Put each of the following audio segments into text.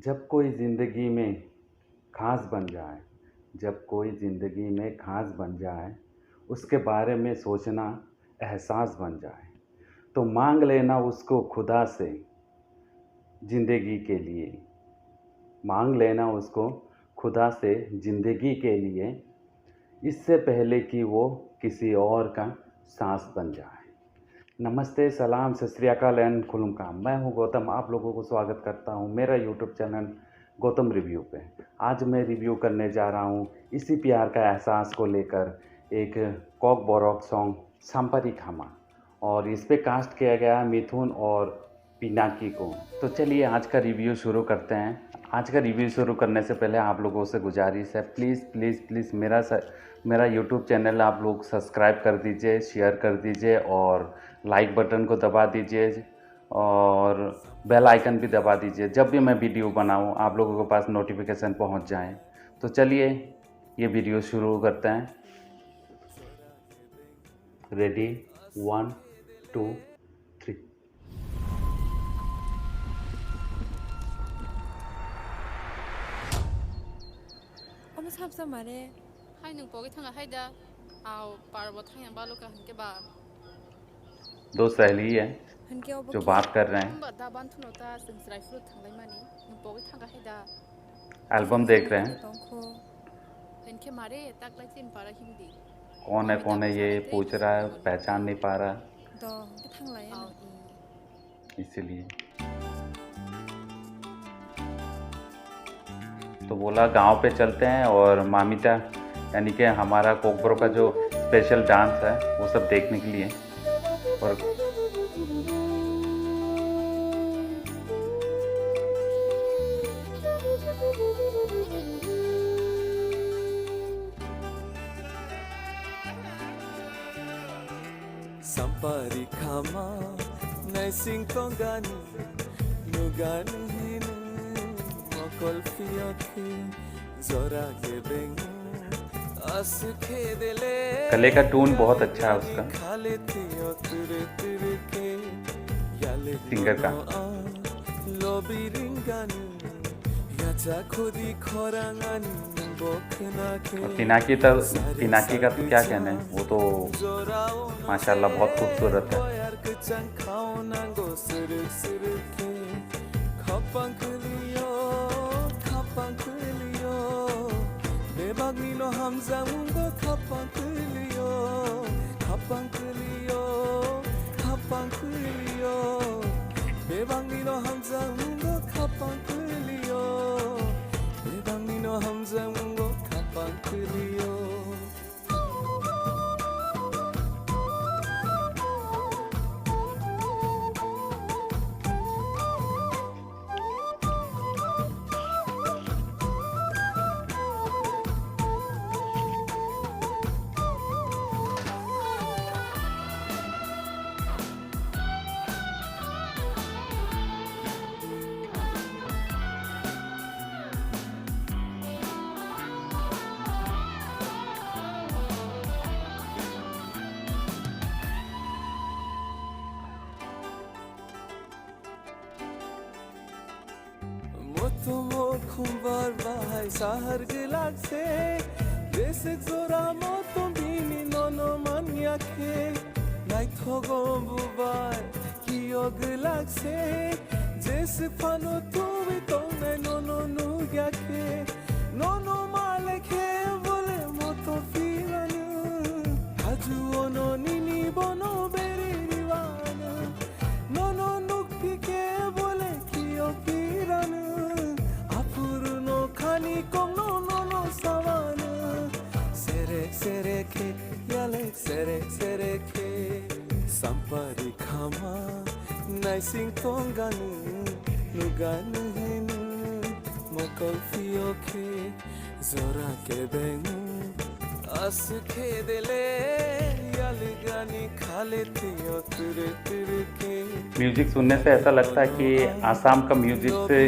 जब कोई ज़िंदगी में ख़ास बन जाए जब कोई ज़िंदगी में ख़ास बन जाए, उसके बारे में सोचना एहसास बन जाए, तो मांग लेना उसको खुदा से ज़िंदगी के लिए। मांग लेना उसको खुदा से ज़िंदगी के लिए, इससे पहले कि वो किसी और का साँस बन जाए। नमस्ते, सलाम, सत श्री अकाल एंड खुलुमकाम। मैं हूं गौतम, आप लोगों को स्वागत करता हूं मेरा यूट्यूब चैनल गौतम रिव्यू पे। आज मैं रिव्यू करने जा रहा हूं इसी प्यार का एहसास को लेकर एक कॉक बोरॉक सॉन्ग संपरी खामा, और इस पे कास्ट किया गया मिथुन और पिनाकी को। तो चलिए आज का रिव्यू शुरू करते हैं। आज का रिव्यू शुरू करने से पहले आप लोगों से गुजारिश है, प्लीज़ प्लीज़ प्लीज़ मेरा यूट्यूब चैनल आप लोग सब्सक्राइब कर दीजिए, शेयर कर दीजिए और लाइक बटन को दबा दीजिए और बेल आइकन भी दबा दीजिए। जब भी मैं वीडियो बनाऊं आप लोगों के पास नोटिफिकेशन पहुंच जाए। तो चलिए ये वीडियो शुरू करते हैं। Ready, 1 2 3। 어머 삽삽하네. hai nung pogi thanga hai da aw parbo thang ba lo ka han ke ba दो सहेली है 한개 जो 어버키. बात कर रहे हैं, ba da ban thuno ta sing srai fru thang lai mani nung pogi thanga hai da album देख रहे हैं। 덩코. hen ke mare tak lai chin para hindi कौन है ये पूछ रहा है, पहचान नहीं पा रहा, 더 탕라야. aw इसीलिए तो बोला गांव पे चलते हैं और मामिता यानी कि हमारा कोकब्रो का जो स्पेशल डांस है वो सब देखने के लिए। और Sampari khama nai sing tongani nugani hinu mokol fiaki zora ke bengu as khedele गले का टून बहुत अच्छा है उसका, khale tiyo ture ture ke yale singer का। lobi ringani yacha khodi khorangani bokna ke और पिनाकी का तो क्या कहना है, वो तो माशाल्लाह बहुत खूबसूरत है। Motomo kumbar bahai sahar gelak se Desek zora motom bini nono manya ke Nai thogo bubai kiyo gelak se Jese pano tuvi tongai nono nugya ke Nono male ke bole moto filanu Haju ono nini bono beri riwana Nono nukti ke bole kiyo piranu Khani kong no no no savana sere ke yale sere ke sampari khama nai sing tonganu nuganu henu mokol fio ke zora ke bengu as khedele yale gani khale tiyo ture ture ke। Music सुनने से ऐसा लगता है कि आसाम का music से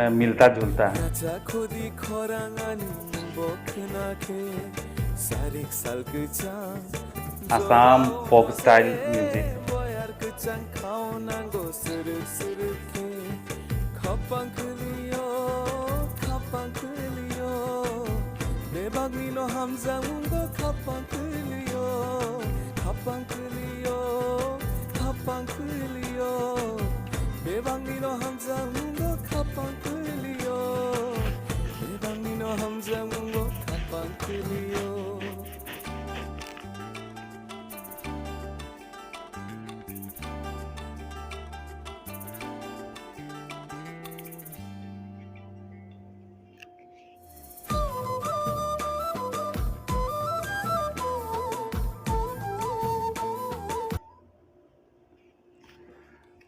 मिलता जुलता है। Assam folk style music. Khapang kuliyo Bebangino hamza mungo kapang kuliyo Kapang kuliyo Kapang kuliyo Bebangino hamza mungo kapang kuliyo Bebangino hamza mungo kapang kuliyo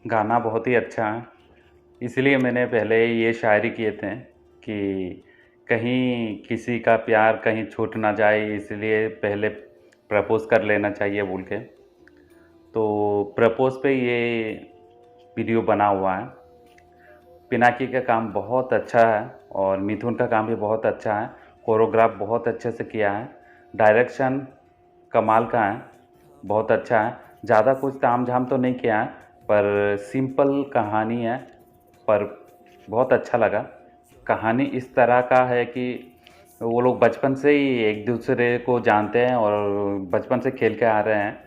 गाना बहुत ही अच्छा है, इसलिए मैंने पहले ये शायरी किए थे कि कहीं किसी का प्यार कहीं छूट ना जाए, इसलिए पहले प्रपोज़ कर लेना चाहिए बोल के। तो प्रपोज़ पे ये वीडियो बना हुआ है। पिनाकी का काम बहुत अच्छा है और मिथुन का काम भी बहुत अच्छा है। कोरियोग्राफ बहुत अच्छे से किया है, डायरेक्शन कमाल का है, बहुत अच्छा है। ज़्यादा कुछ तामझाम तो नहीं किया है, पर सिंपल कहानी है, पर बहुत अच्छा लगा। कहानी इस तरह का है कि वो लोग बचपन से ही एक दूसरे को जानते हैं और बचपन से खेल के आ रहे हैं,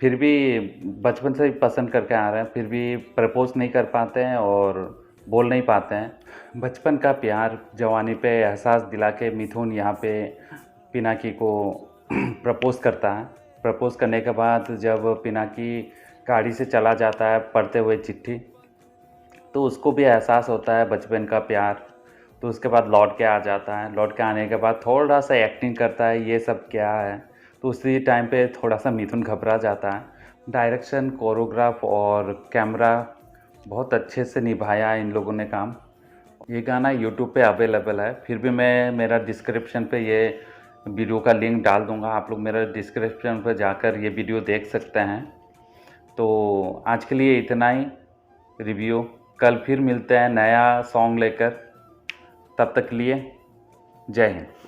फिर भी बचपन से ही पसंद करके आ रहे हैं, फिर भी प्रपोज़ नहीं कर पाते हैं और बोल नहीं पाते हैं। बचपन का प्यार जवानी पे एहसास दिला के मिथुन यहाँ पे पिनाकी को प्रपोज़ करता है। प्रपोज़ करने के बाद जब पिनाकी गाड़ी से चला जाता है पढ़ते हुए चिट्ठी, तो उसको भी एहसास होता है बचपन का प्यार। तो उसके बाद लौट के आ जाता है, लौट के आने के बाद थोड़ा सा एक्टिंग करता है, ये सब क्या है। तो उसी टाइम पे थोड़ा सा मिथुन घबरा जाता है। डायरेक्शन, कोरियोग्राफ और कैमरा बहुत अच्छे से निभाया इन लोगों ने काम। ये गाना यूट्यूब पे अवेलेबल है, फिर भी मैं मेरा डिस्क्रिप्शन पे ये वीडियो का लिंक डाल दूँगा, आप लोग मेरा डिस्क्रिप्शन पर जाकर ये वीडियो देख सकते हैं। तो आज के लिए इतना ही रिव्यू, कल फिर मिलते हैं नया सॉन्ग लेकर, तब तक के लिए जय हिंद।